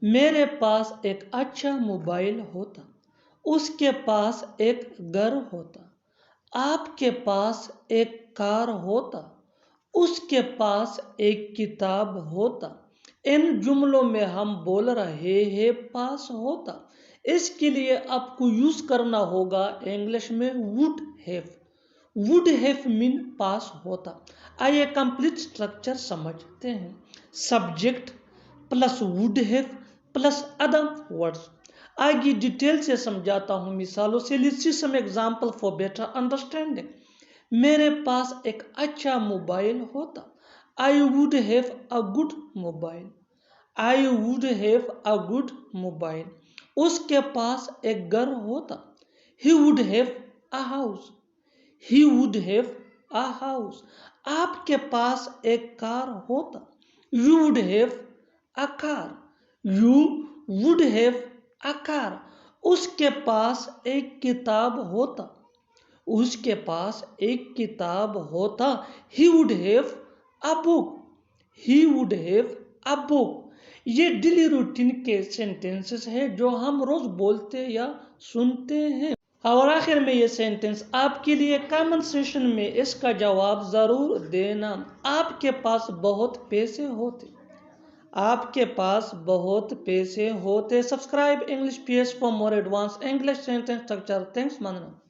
میرے پاس ایک اچھا موبائل ہوتا، اس کے پاس ایک گھر ہوتا۔ آپ کے پاس ایک کار ہوتا، اس کے پاس ایک کتاب ہوتا۔ ان جملوں میں ہم بول رہے ہیں پاس ہوتا، اس کے لیے آپ کو یوز کرنا ہوگا انگلش میں would have۔ would have mean پاس ہوتا۔ آئیے کمپلیٹ سٹرکچر سمجھتے ہیں۔ Subject plus would have plus other words. آگے ڈیٹیل سے سمجھاتا ہوں مثالوں سے۔ Let's see some example for better understanding. میرے پاس ایک اچھا موبائل ہوتا۔ I would have a good mobile۔ I would have a good mobile۔ اس کے پاس ایک گھر ہوتا۔ He would have a house۔ He would have a house۔ آپ کے پاس ایک کار ہوتا۔ You would have a car۔ You would have a car۔ اس کے پاس ایک کتاب ہوتا۔ اس کے پاس ایک کتاب ہوتا۔ He would have a book۔ He would have a book۔ یہ ڈیلی روٹین کے سینٹنسز ہیں جو ہم روز بولتے یا سنتے ہیں۔ اور آخر میں یہ سینٹنس آپ کے لیے کامن سیشن میں اس کا جواب ضرور دینا۔ آپ کے پاس بہت پیسے ہوتے۔ آپ کے پاس بہت پیسے ہوتے۔ Subscribe English PS for more advanced English sentence structure۔ Thanks ماننا۔